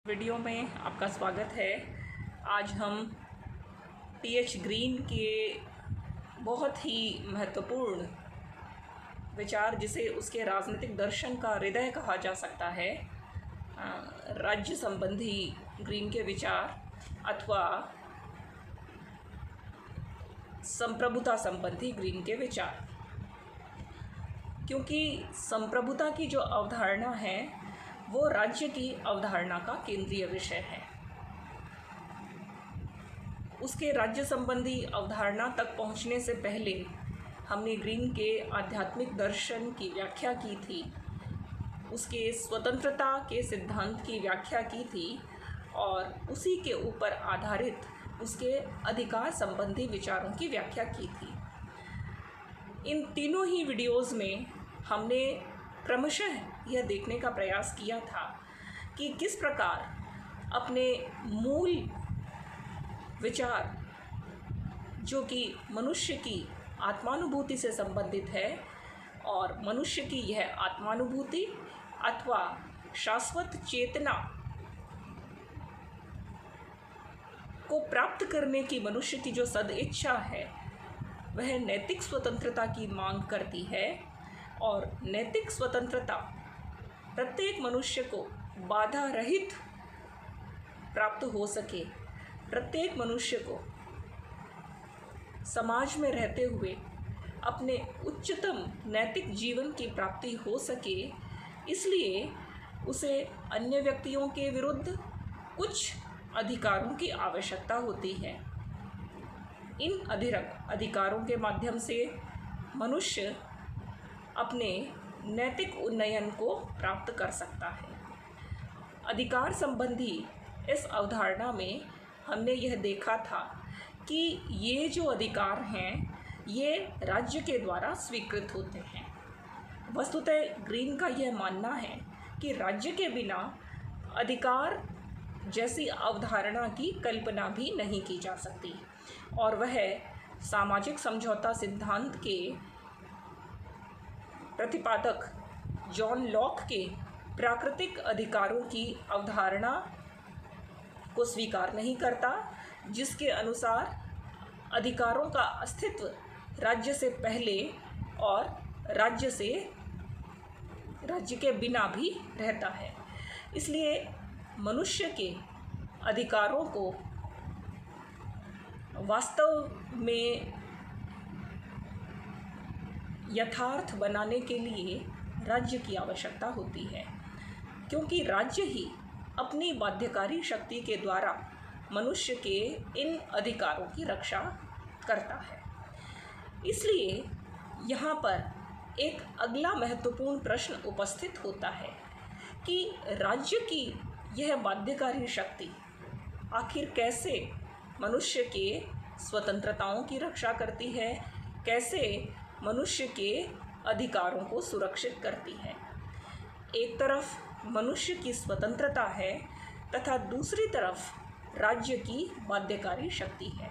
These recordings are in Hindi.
वीडियो में आपका स्वागत है। आज हम टी.एच. ग्रीन के बहुत ही महत्वपूर्ण विचार, जिसे उसके राजनीतिक दर्शन का हृदय कहा जा सकता है, राज्य संबंधी ग्रीन के विचार अथवा संप्रभुता संबंधी ग्रीन के विचार। क्योंकि संप्रभुता की जो अवधारणा है वो राज्य की अवधारणा का केंद्रीय विषय है। उसके राज्य संबंधी अवधारणा तक पहुंचने से पहले हमने ग्रीन के आध्यात्मिक दर्शन की व्याख्या की थी, उसके स्वतंत्रता के सिद्धांत की व्याख्या की थी और उसी के ऊपर आधारित उसके अधिकार संबंधी विचारों की व्याख्या की थी। इन तीनों ही वीडियोज़ में हमने क्रमशः यह देखने का प्रयास किया था कि किस प्रकार अपने मूल विचार, जो कि मनुष्य की आत्मानुभूति से संबंधित है, और मनुष्य की यह आत्मानुभूति अथवा शाश्वत चेतना को प्राप्त करने की मनुष्य की जो सदिच्छा है, वह नैतिक स्वतंत्रता की मांग करती है। और नैतिक स्वतंत्रता प्रत्येक मनुष्य को बाधा रहित प्राप्त हो सके, प्रत्येक मनुष्य को समाज में रहते हुए अपने उच्चतम नैतिक जीवन की प्राप्ति हो सके, इसलिए उसे अन्य व्यक्तियों के विरुद्ध कुछ अधिकारों की आवश्यकता होती है। इन अधिकारों के माध्यम से मनुष्य अपने नैतिक उन्नयन को प्राप्त कर सकता है। अधिकार संबंधी इस अवधारणा में हमने यह देखा था कि ये जो अधिकार हैं, ये राज्य के द्वारा स्वीकृत होते हैं। वस्तुतः ग्रीन का यह मानना है कि राज्य के बिना अधिकार जैसी अवधारणा की कल्पना भी नहीं की जा सकती, और वह सामाजिक समझौता सिद्धांत के प्रतिपादक जॉन लॉक के प्राकृतिक अधिकारों की अवधारणा को स्वीकार नहीं करता, जिसके अनुसार अधिकारों का अस्तित्व राज्य से पहले और राज्य के बिना भी रहता है। इसलिए मनुष्य के अधिकारों को वास्तव में यथार्थ बनाने के लिए राज्य की आवश्यकता होती है, क्योंकि राज्य ही अपनी बाध्यकारी शक्ति के द्वारा मनुष्य के इन अधिकारों की रक्षा करता है। इसलिए यहाँ पर एक अगला महत्वपूर्ण प्रश्न उपस्थित होता है कि राज्य की यह बाध्यकारी शक्ति आखिर कैसे मनुष्य के स्वतंत्रताओं की रक्षा करती है, कैसे मनुष्य के अधिकारों को सुरक्षित करती है। एक तरफ मनुष्य की स्वतंत्रता है तथा दूसरी तरफ राज्य की बाध्यकारी शक्ति है।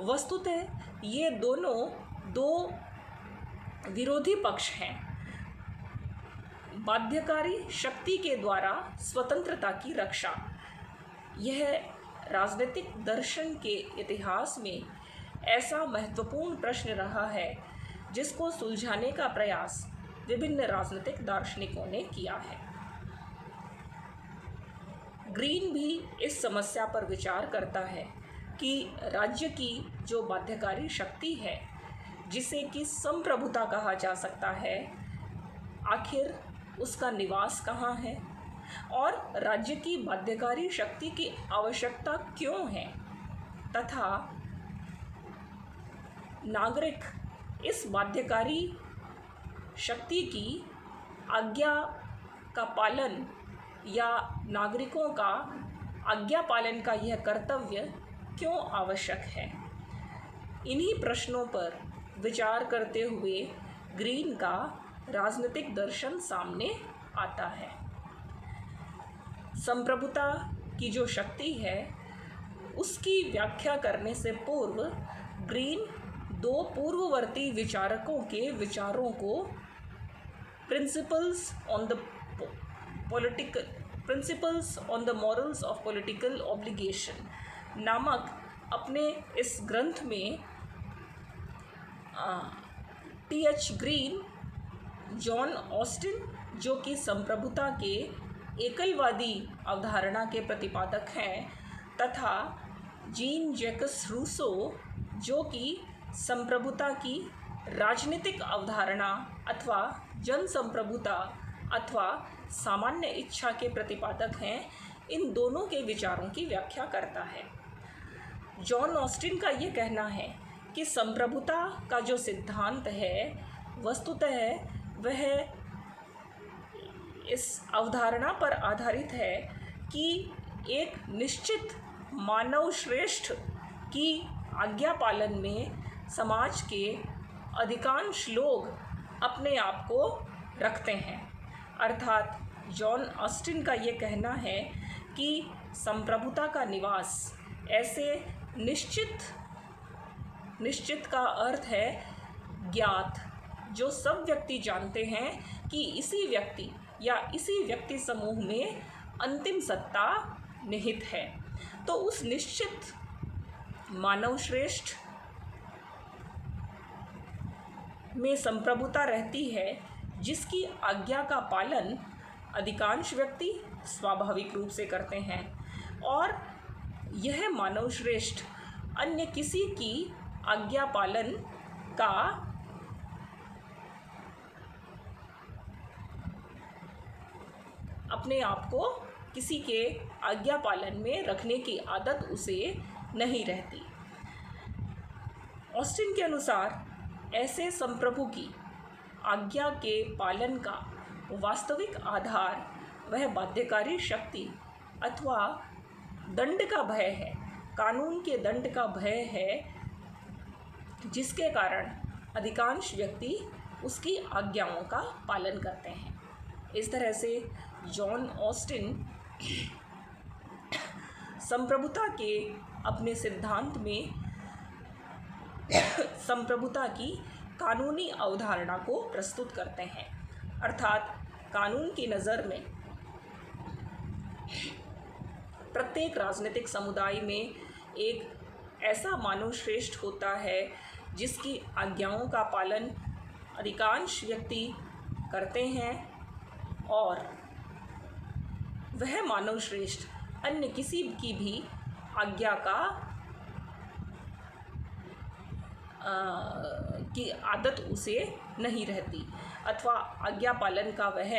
वस्तुतः ये दोनों दो विरोधी पक्ष हैं। बाध्यकारी शक्ति के द्वारा स्वतंत्रता की रक्षा, यह राजनीतिक दर्शन के इतिहास में ऐसा महत्वपूर्ण प्रश्न रहा है जिसको सुलझाने का प्रयास विभिन्न राजनीतिक दार्शनिकों ने किया है। ग्रीन भी इस समस्या पर विचार करता है कि राज्य की जो बाध्यकारी शक्ति है, जिसे कि संप्रभुता कहा जा सकता है, आखिर उसका निवास कहाँ है और राज्य की बाध्यकारी शक्ति की आवश्यकता क्यों है, तथा नागरिक इस बाध्यकारी शक्ति की आज्ञा का पालन या नागरिकों का आज्ञा पालन का यह कर्तव्य क्यों आवश्यक है। इन्हीं प्रश्नों पर विचार करते हुए ग्रीन का राजनीतिक दर्शन सामने आता है। संप्रभुता की जो शक्ति है, उसकी व्याख्या करने से पूर्व ग्रीन दो पूर्ववर्ती विचारकों के विचारों को principles on the principles on the morals of political obligation नामक अपने इस ग्रंथ में T.H. ग्रीन, जॉन ऑस्टिन जो कि संप्रभुता के एकलवादी अवधारणा के प्रतिपादक हैं, तथा जीन जैकस रूसो जो कि संप्रभुता की राजनीतिक अवधारणा अथवा जन संप्रभुता अथवा सामान्य इच्छा के प्रतिपादक हैं, इन दोनों के विचारों की व्याख्या करता है। जॉन ऑस्टिन का ये कहना है कि संप्रभुता का जो सिद्धांत है वस्तुतः वह इस अवधारणा पर आधारित है कि एक निश्चित मानव श्रेष्ठ की आज्ञा पालन में समाज के अधिकांश लोग अपने आप को रखते हैं। अर्थात जॉन ऑस्टिन का ये कहना है कि संप्रभुता का निवास ऐसे निश्चित का अर्थ है ज्ञात, जो सब व्यक्ति जानते हैं कि इसी व्यक्ति या इसी व्यक्ति समूह में अंतिम सत्ता निहित है। तो उस निश्चित मानव श्रेष्ठ में संप्रभुता रहती है, जिसकी आज्ञा का पालन अधिकांश व्यक्ति स्वाभाविक रूप से करते हैं, और यह मानव श्रेष्ठ अन्य किसी की आज्ञा पालन का अपने आप को किसी के आज्ञा पालन में रखने की आदत उसे नहीं रहती। ऑस्टिन के अनुसार ऐसे संप्रभु की आज्ञा के पालन का वास्तविक आधार वह बाध्यकारी शक्ति अथवा दंड का भय है, कानून के दंड का भय है, जिसके कारण अधिकांश व्यक्ति उसकी आज्ञाओं का पालन करते हैं। इस तरह से जॉन ऑस्टिन संप्रभुता के अपने सिद्धांत में संप्रभुता की कानूनी अवधारणा को प्रस्तुत करते हैं। अर्थात कानून की नज़र में प्रत्येक राजनीतिक समुदाय में एक ऐसा मानव श्रेष्ठ होता है जिसकी आज्ञाओं का पालन अधिकांश व्यक्ति करते हैं, और वह मानव श्रेष्ठ अन्य किसी की भी आज्ञा की आदत उसे नहीं रहती अथवा आज्ञा पालन का वह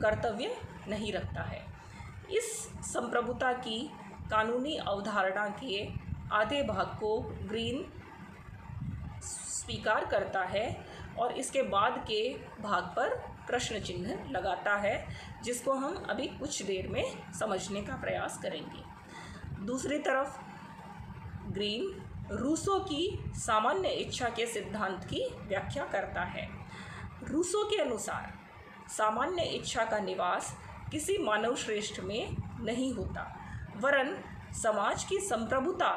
कर्तव्य नहीं रखता है। इस संप्रभुता की कानूनी अवधारणा के आधे भाग को ग्रीन स्वीकार करता है और इसके बाद के भाग पर प्रश्न चिन्ह लगाता है, जिसको हम अभी कुछ देर में समझने का प्रयास करेंगे। दूसरी तरफ ग्रीन रूसो की सामान्य इच्छा के सिद्धांत की व्याख्या करता है। रूसो के अनुसार सामान्य इच्छा का निवास किसी मानव श्रेष्ठ में नहीं होता, वरन समाज की संप्रभुता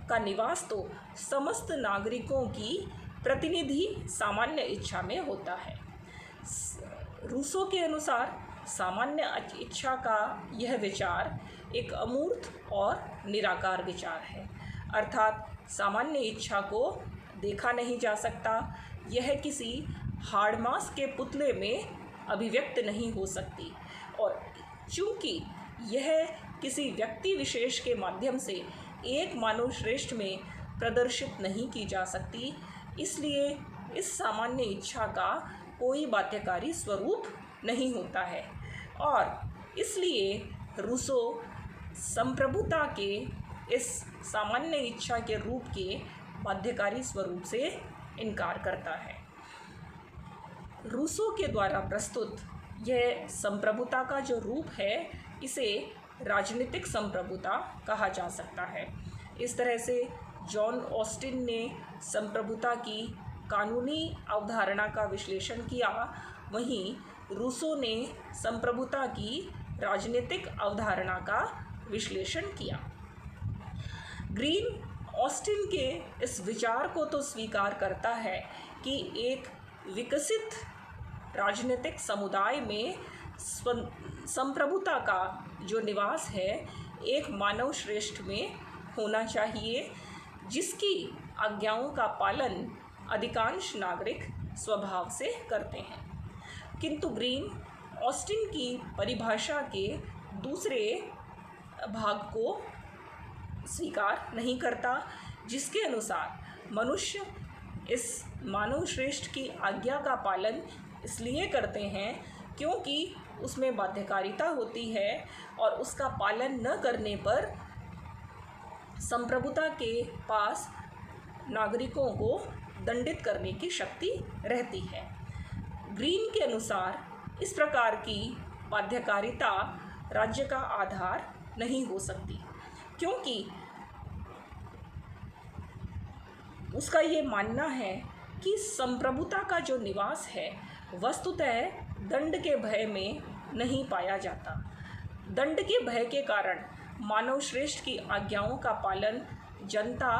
का निवास तो समस्त नागरिकों की प्रतिनिधि सामान्य इच्छा में होता है। रूसो के अनुसार सामान्य इच्छा का यह विचार एक अमूर्त और निराकार विचार है, अर्थात सामान्य इच्छा को देखा नहीं जा सकता, यह किसी हाड़ मांस के पुतले में अभिव्यक्त नहीं हो सकती, और चूँकि यह किसी व्यक्ति विशेष के माध्यम से एक मानव श्रेष्ठ में प्रदर्शित नहीं की जा सकती, इसलिए इस सामान्य इच्छा का कोई बाध्यकारी स्वरूप नहीं होता है, और इसलिए रूसो संप्रभुता के इस सामान्य इच्छा के रूप के बाध्यकारी स्वरूप से इनकार करता है। रूसो के द्वारा प्रस्तुत यह संप्रभुता का जो रूप है, इसे राजनीतिक संप्रभुता कहा जा सकता है। इस तरह से जॉन ऑस्टिन ने संप्रभुता की कानूनी अवधारणा का विश्लेषण किया, वहीं रूसो ने संप्रभुता की राजनीतिक अवधारणा का विश्लेषण किया। ग्रीन ऑस्टिन के इस विचार को तो स्वीकार करता है कि एक विकसित राजनीतिक समुदाय में संप्रभुता का जो निवास है एक मानव श्रेष्ठ में होना चाहिए, जिसकी आज्ञाओं का पालन अधिकांश नागरिक स्वभाव से करते हैं। किंतु ग्रीन ऑस्टिन की परिभाषा के दूसरे भाग को स्वीकार नहीं करता, जिसके अनुसार मनुष्य इस मानव श्रेष्ठ की आज्ञा का पालन इसलिए करते हैं क्योंकि उसमें बाध्यकारिता होती है और उसका पालन न करने पर संप्रभुता के पास नागरिकों को दंडित करने की शक्ति रहती है। ग्रीन के अनुसार इस प्रकार की बाध्यकारिता राज्य का आधार नहीं हो सकती, क्योंकि उसका ये मानना है कि संप्रभुता का जो निवास है वस्तुतः दंड के भय में नहीं पाया जाता। दंड के भय के कारण मानव श्रेष्ठ की आज्ञाओं का पालन जनता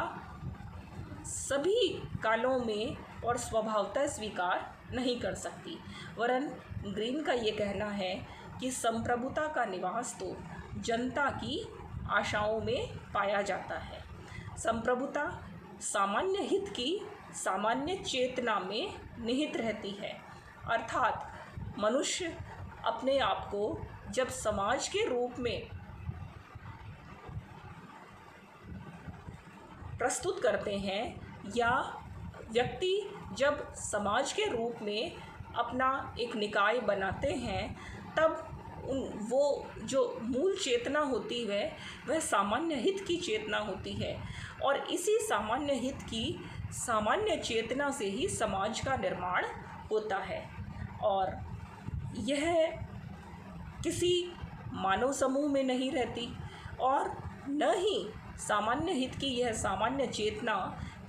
सभी कालों में और स्वभावतः स्वीकार नहीं कर सकती। वरन ग्रीन का ये कहना है कि संप्रभुता का निवास तो जनता की आशाओं में पाया जाता है। संप्रभुता सामान्य हित की सामान्य चेतना में निहित रहती है, अर्थात मनुष्य अपने आप को जब समाज के रूप में प्रस्तुत करते हैं या व्यक्ति जब समाज के रूप में अपना एक निकाय बनाते हैं, तब वो जो मूल चेतना होती है वह सामान्य हित की चेतना होती है, और इसी सामान्य हित की सामान्य चेतना से ही समाज का निर्माण होता है। और यह किसी मानव समूह में नहीं रहती, और न ही सामान्य हित की यह सामान्य चेतना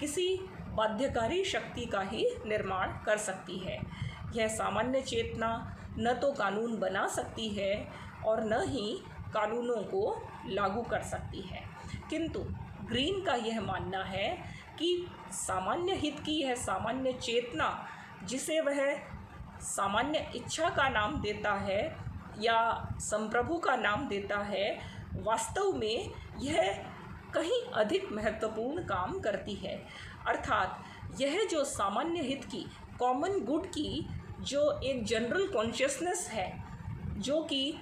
किसी बाध्यकारी शक्ति का ही निर्माण कर सकती है। यह सामान्य चेतना न तो कानून बना सकती है और न ही कानूनों को लागू कर सकती है। किंतु ग्रीन का यह मानना है कि सामान्य हित की यह सामान्य चेतना, जिसे वह सामान्य इच्छा का नाम देता है या संप्रभु का नाम देता है, वास्तव में यह कहीं अधिक महत्वपूर्ण काम करती है। अर्थात यह जो सामान्य हित की, कॉमन गुड की जो एक जनरल कॉन्शियसनेस है, जो कि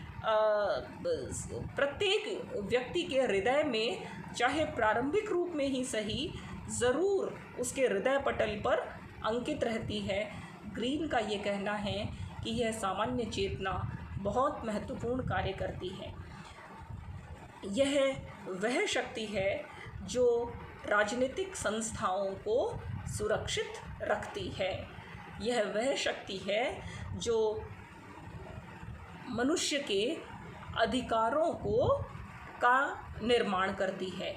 प्रत्येक व्यक्ति के हृदय में, चाहे प्रारंभिक रूप में ही सही, ज़रूर उसके हृदय पटल पर अंकित रहती है। ग्रीन का ये कहना है कि यह सामान्य चेतना बहुत महत्वपूर्ण कार्य करती है। यह वह शक्ति है जो राजनीतिक संस्थाओं को सुरक्षित रखती है। यह वह शक्ति है जो मनुष्य के अधिकारों का निर्माण करती है।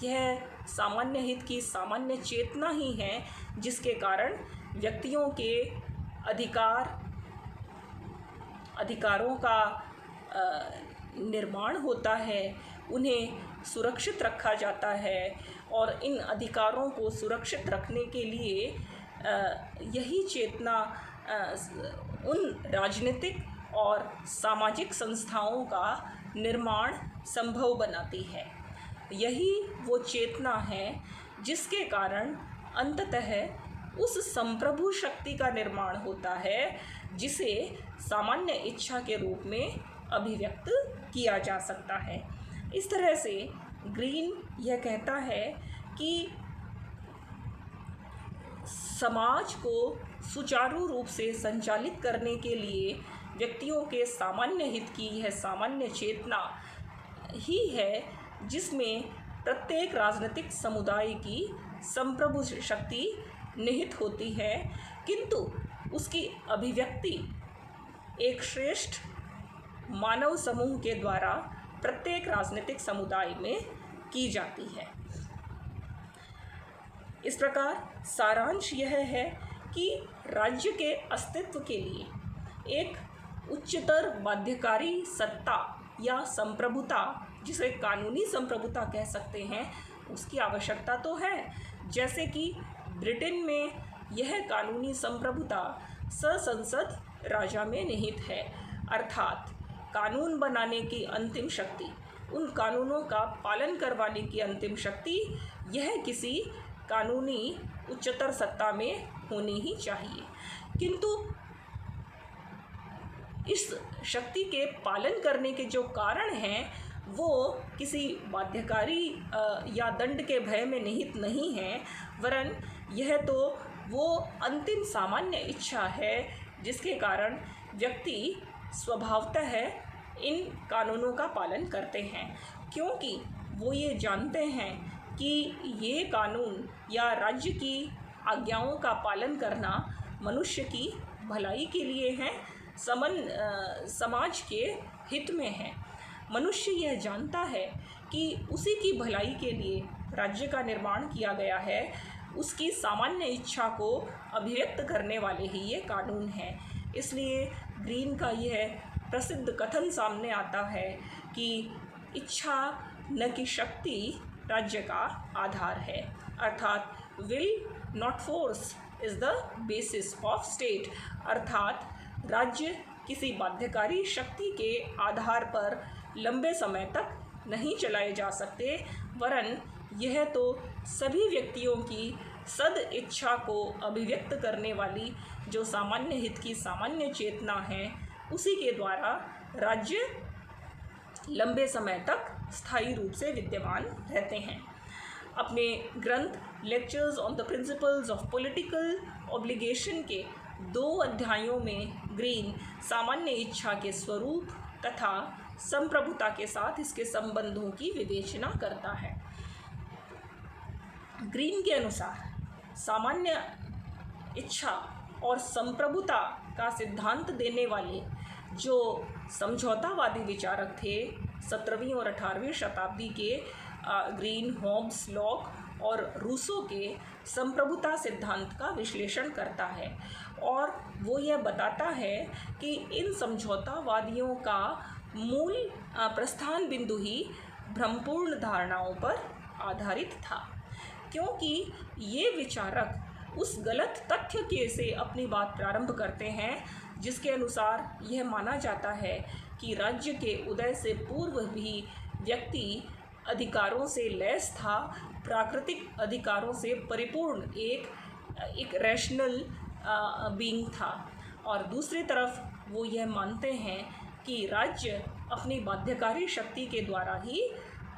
यह सामान्य हित की सामान्य चेतना ही है जिसके कारण व्यक्तियों के अधिकारों का निर्माण होता है, उन्हें सुरक्षित रखा जाता है, और इन अधिकारों को सुरक्षित रखने के लिए यही चेतना उन राजनीतिक और सामाजिक संस्थाओं का निर्माण संभव बनाती है। यही वो चेतना है जिसके कारण अंततः उस संप्रभु शक्ति का निर्माण होता है जिसे सामान्य इच्छा के रूप में अभिव्यक्त किया जा सकता है। इस तरह से ग्रीन यह कहता है कि समाज को सुचारू रूप से संचालित करने के लिए व्यक्तियों के सामान्य हित की यह सामान्य चेतना ही है जिसमें प्रत्येक राजनीतिक समुदाय की संप्रभु शक्ति निहित होती है, किंतु उसकी अभिव्यक्ति एक श्रेष्ठ मानव समूह के द्वारा प्रत्येक राजनीतिक समुदाय में की जाती है। इस प्रकार सारांश यह है कि राज्य के अस्तित्व के लिए एक उच्चतर बाध्यकारी सत्ता या संप्रभुता, जिसे कानूनी संप्रभुता कह सकते हैं, उसकी आवश्यकता तो है। जैसे कि ब्रिटेन में यह कानूनी संप्रभुता संसद राजा में निहित है, अर्थात कानून बनाने की अंतिम शक्ति, उन कानूनों का पालन करवाने की अंतिम शक्ति, यह किसी कानूनी उच्चतर सत्ता में होनी ही चाहिए। किंतु इस शक्ति के पालन करने के जो कारण हैं वो किसी बाध्यकारी या दंड के भय में निहित नहीं है, वरन यह तो वो अंतिम सामान्य इच्छा है जिसके कारण व्यक्ति स्वभावतः इन कानूनों का पालन करते हैं, क्योंकि वो ये जानते हैं कि ये कानून या राज्य की आज्ञाओं का पालन करना मनुष्य की भलाई के लिए है, समाज के हित में है। मनुष्य यह जानता है कि उसी की भलाई के लिए राज्य का निर्माण किया गया है, उसकी सामान्य इच्छा को अभिव्यक्त करने वाले ही ये कानून हैं। इसलिए ग्रीन का यह प्रसिद्ध कथन सामने आता है कि इच्छा न कि शक्ति राज्य का आधार है, अर्थात will not force is the basis of state, अर्थात राज्य किसी बाध्यकारी शक्ति के आधार पर लंबे समय तक नहीं चलाए जा सकते, वरन यह तो सभी व्यक्तियों की सद इच्छा को अभिव्यक्त करने वाली जो सामान्य हित की सामान्य चेतना है, उसी के द्वारा राज्य लंबे समय तक स्थायी रूप से विद्यमान रहते हैं। अपने ग्रंथ lectures on the principles of political obligation के 2 अध्यायों में ग्रीन सामान्य इच्छा के स्वरूप तथा संप्रभुता के साथ इसके संबंधों की विवेचना करता है। ग्रीन के अनुसार सामान्य इच्छा और संप्रभुता का सिद्धांत देने वाले जो समझौतावादी विचारक थे 17वीं और 18वीं शताब्दी के ग्रीन, हॉब्स, लॉक और रूसो के संप्रभुता सिद्धांत का विश्लेषण करता है और वो यह बताता है कि इन समझौतावादियों का मूल प्रस्थान बिंदु ही भ्रमपूर्ण धारणाओं पर आधारित था, क्योंकि ये विचारक उस गलत तथ्य के से अपनी बात प्रारंभ करते हैं जिसके अनुसार यह माना जाता है कि राज्य के उदय से पूर्व भी व्यक्ति अधिकारों से लैस था, प्राकृतिक अधिकारों से परिपूर्ण एक रैशनल बीइंग था। और दूसरी तरफ वो यह मानते हैं कि राज्य अपनी बाध्यकारी शक्ति के द्वारा ही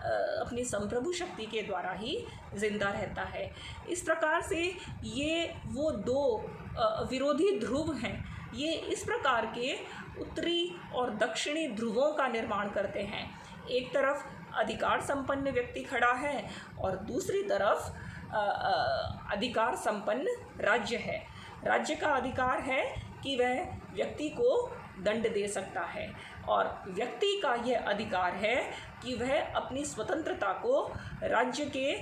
अपनी संप्रभु शक्ति के द्वारा ही जिंदा रहता है। इस प्रकार से ये वो 2 विरोधी ध्रुव हैं, ये इस प्रकार के उत्तरी और दक्षिणी ध्रुवों का निर्माण करते हैं। एक तरफ अधिकार संपन्न व्यक्ति खड़ा है और दूसरी तरफ अधिकार संपन्न राज्य है। राज्य का अधिकार है कि वह व्यक्ति को दंड दे सकता है और व्यक्ति का यह अधिकार है कि वह अपनी स्वतंत्रता को राज्य के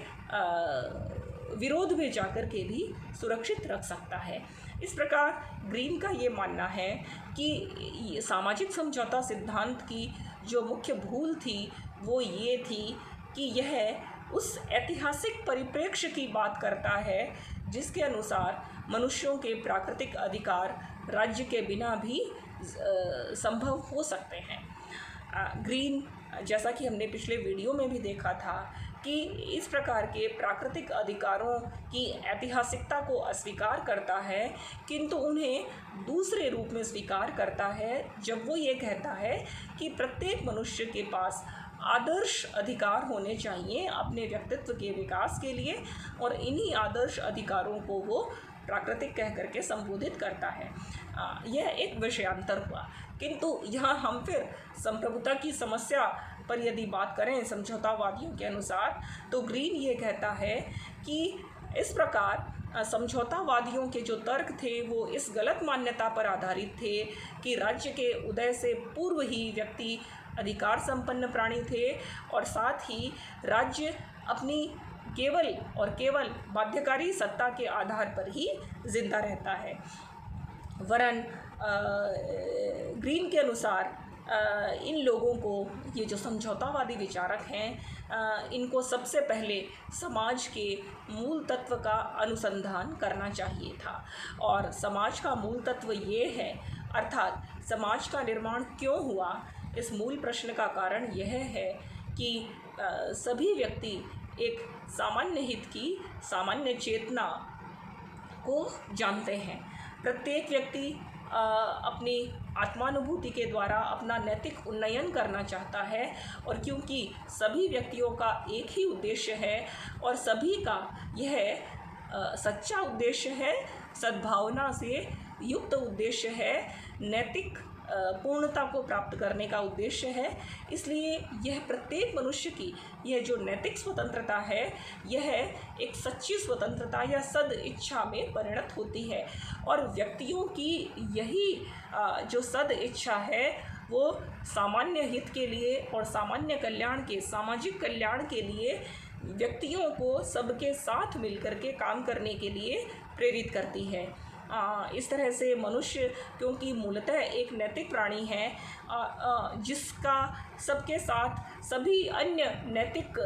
विरोध में जाकर के भी सुरक्षित रख सकता है। इस प्रकार ग्रीन का ये मानना है कि सामाजिक समझौता सिद्धांत की जो मुख्य भूल थी वो ये थी कि यह उस ऐतिहासिक परिप्रेक्ष्य की बात करता है जिसके अनुसार मनुष्यों के प्राकृतिक अधिकार राज्य के बिना भी संभव हो सकते हैं। ग्रीन, जैसा कि हमने पिछले वीडियो में भी देखा था, कि इस प्रकार के प्राकृतिक अधिकारों की ऐतिहासिकता को अस्वीकार करता है, किंतु उन्हें दूसरे रूप में स्वीकार करता है जब वो ये कहता है कि प्रत्येक मनुष्य के पास आदर्श अधिकार होने चाहिए अपने व्यक्तित्व के विकास के लिए, और इन्हीं आदर्श अधिकारों को वो प्राकृतिक कह करके संबोधित करता है। यह एक विषयांतर हुआ, किंतु यहाँ हम फिर संप्रभुता की समस्या पर यदि बात करें समझौतावादियों के अनुसार, तो ग्रीन ये कहता है कि इस प्रकार समझौतावादियों के जो तर्क थे वो इस गलत मान्यता पर आधारित थे कि राज्य के उदय से पूर्व ही व्यक्ति अधिकार संपन्न प्राणी थे और साथ ही राज्य अपनी केवल और केवल बाध्यकारी सत्ता के आधार पर ही जिंदा रहता है। वरन ग्रीन के अनुसार इन लोगों को, ये जो समझौतावादी विचारक हैं, इनको सबसे पहले समाज के मूल तत्व का अनुसंधान करना चाहिए था। और समाज का मूल तत्व ये है, अर्थात समाज का निर्माण क्यों हुआ, इस मूल प्रश्न का कारण यह है कि सभी व्यक्ति एक सामान्य हित की सामान्य चेतना को जानते हैं। प्रत्येक व्यक्ति अपनी आत्मानुभूति के द्वारा अपना नैतिक उन्नयन करना चाहता है, और क्योंकि सभी व्यक्तियों का एक ही उद्देश्य है और सभी का यह सच्चा उद्देश्य है, सद्भावना से युक्त उद्देश्य है, नैतिक पूर्णता को प्राप्त करने का उद्देश्य है, इसलिए यह प्रत्येक मनुष्य की यह जो नैतिक स्वतंत्रता है, यह एक सच्ची स्वतंत्रता या सद इच्छा में परिणत होती है। और व्यक्तियों की यही जो सद इच्छा है वो सामान्य हित के लिए और सामान्य कल्याण के, सामाजिक कल्याण के लिए व्यक्तियों को सबके साथ मिलकर के काम करने के लिए प्रेरित करती है। इस तरह से मनुष्य, क्योंकि मूलतः एक नैतिक प्राणी है, जिसका सबके साथ सभी अन्य नैतिक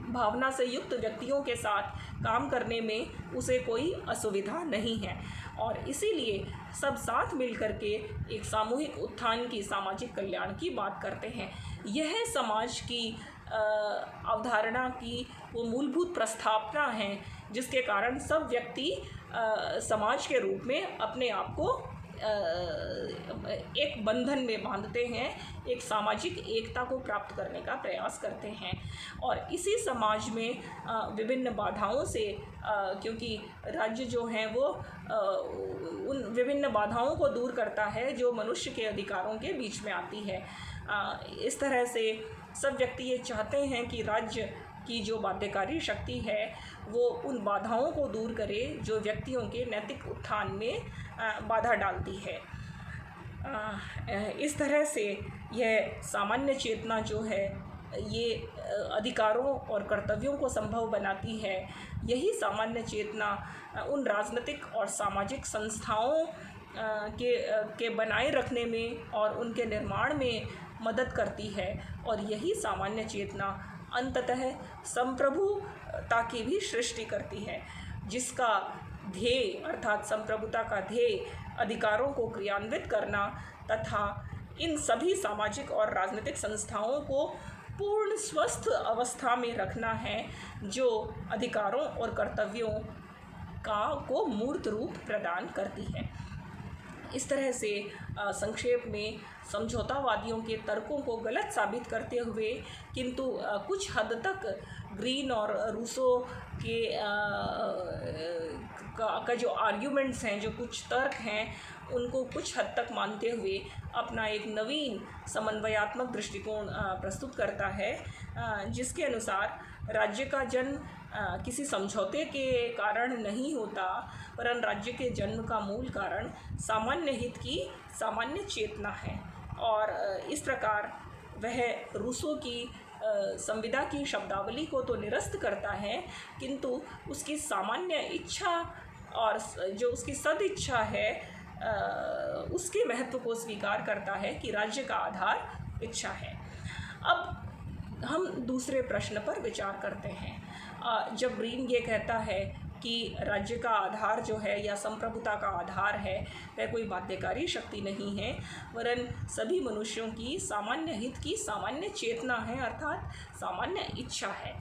भावना से युक्त व्यक्तियों के साथ काम करने में उसे कोई असुविधा नहीं है, और इसीलिए सब साथ मिलकर के एक सामूहिक उत्थान की, सामाजिक कल्याण की बात करते हैं। यह समाज की अवधारणा की वो मूलभूत प्रस्थापना है, जिसके कारण सब व्यक्ति समाज के रूप में अपने आप को एक बंधन में बांधते हैं, एक सामाजिक एकता को प्राप्त करने का प्रयास करते हैं। और इसी समाज में विभिन्न बाधाओं से, क्योंकि राज्य जो हैं वो उन विभिन्न बाधाओं को दूर करता है जो मनुष्य के अधिकारों के बीच में आती है। इस तरह से सब व्यक्ति ये चाहते हैं कि राज्य की जो बाध्यकारी शक्ति है वो उन बाधाओं को दूर करे जो व्यक्तियों के नैतिक उत्थान में बाधा डालती है। इस तरह से यह सामान्य चेतना जो है ये अधिकारों और कर्तव्यों को संभव बनाती है। यही सामान्य चेतना उन राजनीतिक और सामाजिक संस्थाओं के बनाए रखने में और उनके निर्माण में मदद करती है, और यही सामान्य चेतना अंततः संप्रभुता की भी सृष्टि करती है, जिसका ध्येय अर्थात संप्रभुता का ध्येय अधिकारों को क्रियान्वित करना तथा इन सभी सामाजिक और राजनीतिक संस्थाओं को पूर्ण स्वस्थ अवस्था में रखना है, जो अधिकारों और कर्तव्यों को मूर्त रूप प्रदान करती है। इस तरह से संक्षेप में समझौतावादियों के तर्कों को गलत साबित करते हुए, किंतु कुछ हद तक ग्रीन और रूसो के का जो आर्ग्यूमेंट्स हैं, जो कुछ तर्क हैं, उनको कुछ हद तक मानते हुए अपना एक नवीन समन्वयात्मक दृष्टिकोण प्रस्तुत करता है, जिसके अनुसार राज्य का जन्म किसी समझौते के कारण नहीं होता, वरन राज्य के जन्म का मूल कारण सामान्य हित की सामान्य चेतना है। और इस प्रकार वह रूसो की संविदा की शब्दावली को तो निरस्त करता है, किंतु उसकी सामान्य इच्छा और जो उसकी सद इच्छा है उसके महत्व को स्वीकार करता है कि राज्य का आधार इच्छा है। अब हम दूसरे प्रश्न पर विचार करते हैं। जब ग्रीन ये कहता है कि राज्य का आधार जो है या संप्रभुता का आधार है वह कोई बाध्यकारी शक्ति नहीं है, वरन सभी मनुष्यों की सामान्य हित की सामान्य चेतना है, अर्थात सामान्य इच्छा है।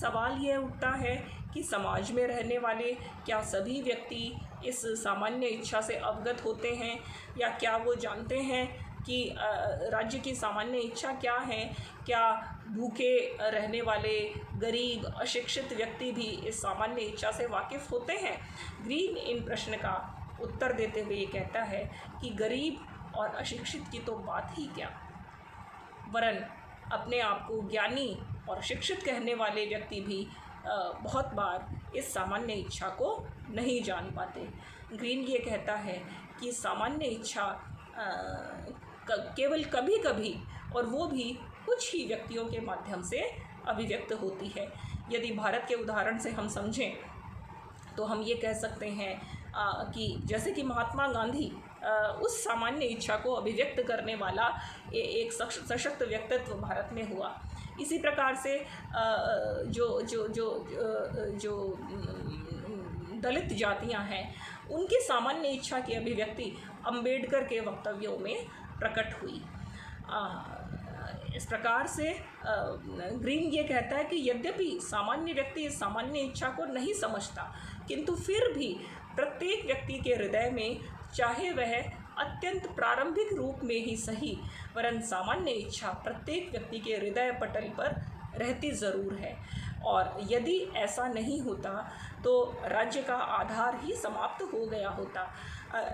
सवाल यह उठता है कि समाज में रहने वाले क्या सभी व्यक्ति इस सामान्य इच्छा से अवगत होते हैं, या क्या वो जानते हैं कि राज्य की सामान्य इच्छा क्या है? क्या भूखे रहने वाले गरीब अशिक्षित व्यक्ति भी इस सामान्य इच्छा से वाकिफ़ होते हैं? ग्रीन इन प्रश्न का उत्तर देते हुए ये कहता है कि गरीब और अशिक्षित की तो बात ही क्या, वरन अपने आप को ज्ञानी और शिक्षित कहने वाले व्यक्ति भी बहुत बार इस सामान्य इच्छा को नहीं जान पाते। ग्रीन ये कहता है कि सामान्य इच्छा केवल कभी कभी, और वो भी कुछ ही व्यक्तियों के माध्यम से अभिव्यक्त होती है। यदि भारत के उदाहरण से हम समझें तो हम ये कह सकते हैं कि जैसे कि महात्मा गांधी उस सामान्य इच्छा को अभिव्यक्त करने वाला एक सशक्त व्यक्तित्व भारत में हुआ, इसी प्रकार से जो दलित जातियां हैं उनकी सामान्य इच्छा की अभिव्यक्ति अंबेडकर के वक्तव्यों में प्रकट हुई। इस प्रकार से ग्रीन ये कहता है कि यद्यपि सामान्य व्यक्ति इस सामान्य इच्छा को नहीं समझता, किंतु फिर भी प्रत्येक व्यक्ति के हृदय में, चाहे वह अत्यंत प्रारंभिक रूप में ही सही, वरन सामान्य इच्छा प्रत्येक व्यक्ति के हृदय पटल पर रहती ज़रूर है। और यदि ऐसा नहीं होता तो राज्य का आधार ही समाप्त हो गया होता।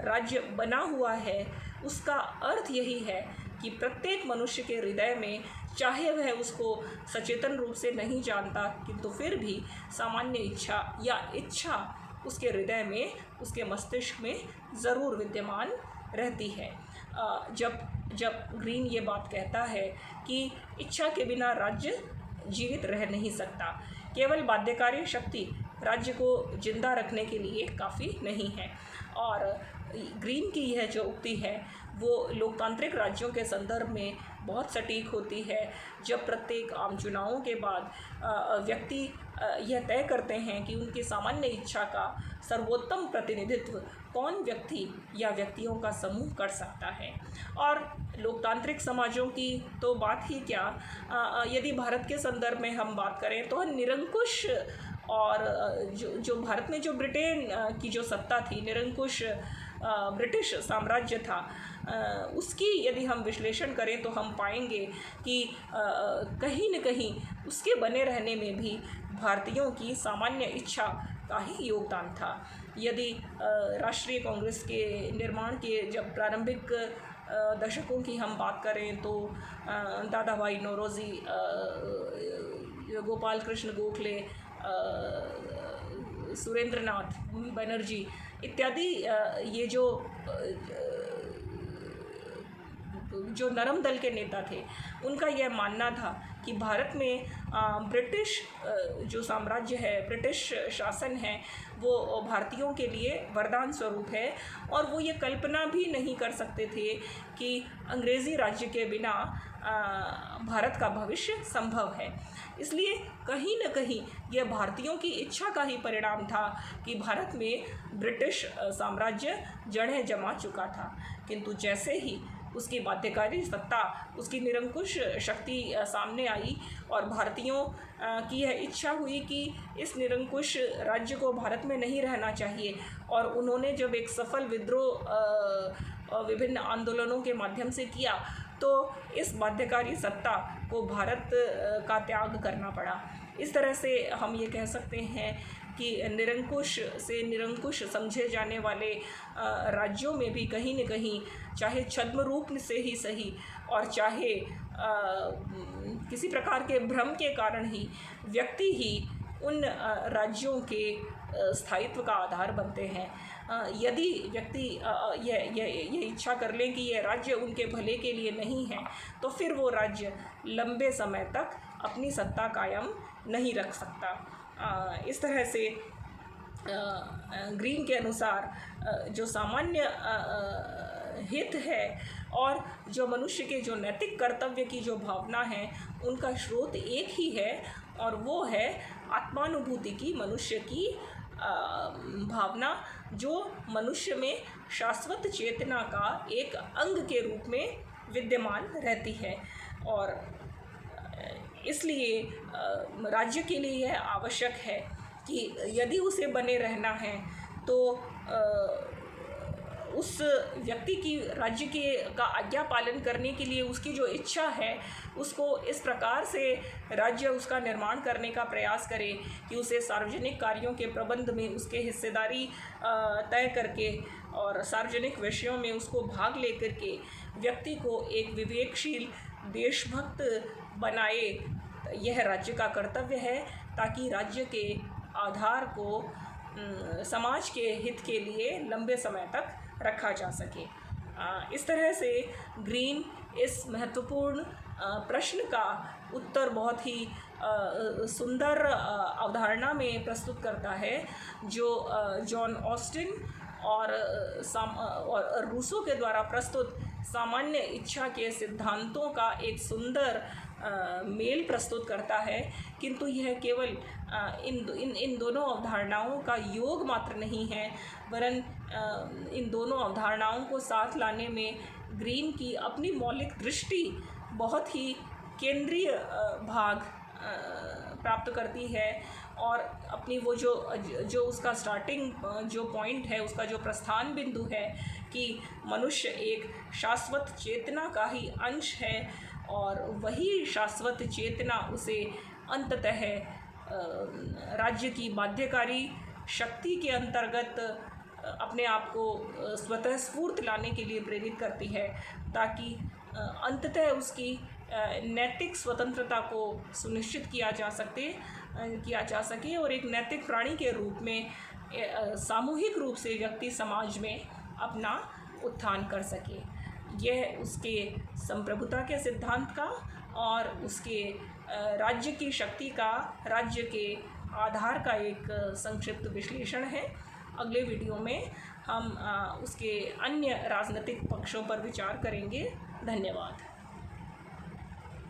राज्य बना हुआ है, उसका अर्थ यही है कि प्रत्येक मनुष्य के हृदय में, चाहे वह उसको सचेतन रूप से नहीं जानता, किंतु फिर भी सामान्य इच्छा या इच्छा उसके हृदय में, उसके मस्तिष्क में ज़रूर विद्यमान रहती है। जब ग्रीन ये बात कहता है कि इच्छा के बिना राज्य जीवित रह नहीं सकता, केवल बाध्यकारी शक्ति राज्य को जिंदा रखने के लिए काफ़ी नहीं है। और ग्रीन की यह जो उक्ति है वो लोकतांत्रिक राज्यों के संदर्भ में बहुत सटीक होती है। जब प्रत्येक आम चुनावों के बाद व्यक्ति यह तय करते हैं कि उनकी सामान्य इच्छा का सर्वोत्तम प्रतिनिधित्व कौन व्यक्ति या व्यक्तियों का समूह कर सकता है। और लोकतांत्रिक समाजों की तो बात ही क्या, यदि भारत के संदर्भ में हम बात करें तो निरंकुश, और जो भारत में जो ब्रिटेन की जो सत्ता थी, निरंकुश ब्रिटिश साम्राज्य था, उसकी यदि हम विश्लेषण करें तो हम पाएंगे कि कहीं न कहीं उसके बने रहने में भी भारतीयों की सामान्य इच्छा का ही योगदान था। यदि राष्ट्रीय कांग्रेस के निर्माण के जब प्रारंभिक दशकों की हम बात करें तो दादा भाई नौरोजी, गोपाल कृष्ण गोखले, सुरेंद्रनाथ बनर्जी इत्यादि ये जो नरम दल के नेता थे, उनका यह मानना था कि भारत में ब्रिटिश जो साम्राज्य है, ब्रिटिश शासन है, वो भारतीयों के लिए वरदान स्वरूप है। और वो ये कल्पना भी नहीं कर सकते थे कि अंग्रेज़ी राज्य के बिना भारत का भविष्य संभव है। इसलिए कहीं न कहीं यह भारतीयों की इच्छा का ही परिणाम था कि भारत में ब्रिटिश साम्राज्य जड़ें जमा चुका था। किंतु जैसे ही उसकी बाध्यकारी सत्ता, उसकी निरंकुश शक्ति सामने आई और भारतीयों की यह इच्छा हुई कि इस निरंकुश राज्य को भारत में नहीं रहना चाहिए, और उन्होंने जब एक सफल विद्रोह विभिन्न आंदोलनों के माध्यम से किया तो इस बाध्यकारी सत्ता को भारत का त्याग करना पड़ा। इस तरह से हम ये कह सकते हैं कि निरंकुश से निरंकुश समझे जाने वाले राज्यों में भी कहीं न कहीं, चाहे छद्म रूप से ही सही और चाहे किसी प्रकार के भ्रम के कारण ही, व्यक्ति ही उन राज्यों के स्थायित्व का आधार बनते हैं। यदि व्यक्ति ये इच्छा कर लें कि यह राज्य उनके भले के लिए नहीं है, तो फिर वो राज्य लंबे समय तक अपनी सत्ता कायम नहीं रख सकता। इस तरह से ग्रीन के अनुसार जो सामान्य हित है और जो मनुष्य के जो नैतिक कर्तव्य की जो भावना है, उनका स्रोत एक ही है, और वो है आत्मानुभूति की मनुष्य की भावना, जो मनुष्य में शाश्वत चेतना का एक अंग के रूप में विद्यमान रहती है। और इसलिए राज्य के लिए यह आवश्यक है कि यदि उसे बने रहना है तो उस व्यक्ति की राज्य का आज्ञा पालन करने के लिए उसकी जो इच्छा है, उसको इस प्रकार से राज्य उसका निर्माण करने का प्रयास करे कि उसे सार्वजनिक कार्यों के प्रबंध में उसके हिस्सेदारी तय करके और सार्वजनिक विषयों में उसको भाग लेकर के व्यक्ति को एक विवेकशील देशभक्त बनाए। यह राज्य का कर्तव्य है, ताकि राज्य के आधार को समाज के हित के लिए लंबे समय तक रखा जा सके। इस तरह से ग्रीन इस महत्वपूर्ण प्रश्न का उत्तर बहुत ही सुंदर अवधारणा में प्रस्तुत करता है, जो जॉन ऑस्टिन और रूसो के द्वारा प्रस्तुत सामान्य इच्छा के सिद्धांतों का एक सुंदर मेल प्रस्तुत करता है, किंतु यह केवल इन दोनों अवधारणाओं का योग मात्र नहीं है, वरन इन दोनों अवधारणाओं को साथ लाने में ग्रीन की अपनी मौलिक दृष्टि बहुत ही केंद्रीय भाग प्राप्त करती है। और अपनी वो जो उसका स्टार्टिंग जो पॉइंट है, उसका जो प्रस्थान बिंदु है कि मनुष्य एक शाश्वत चेतना का ही अंश है और वही शाश्वत चेतना उसे अंततः राज्य की बाध्यकारी शक्ति के अंतर्गत अपने आप को स्वतः स्फूर्त लाने के लिए प्रेरित करती है, ताकि अंततः उसकी नैतिक स्वतंत्रता को सुनिश्चित किया जा सके और एक नैतिक प्राणी के रूप में सामूहिक रूप से व्यक्ति समाज में अपना उत्थान कर सके। यह उसके संप्रभुता के सिद्धांत का और उसके राज्य की शक्ति का, राज्य के आधार का एक संक्षिप्त विश्लेषण है। अगले वीडियो में हम उसके अन्य राजनीतिक पक्षों पर विचार करेंगे। धन्यवाद।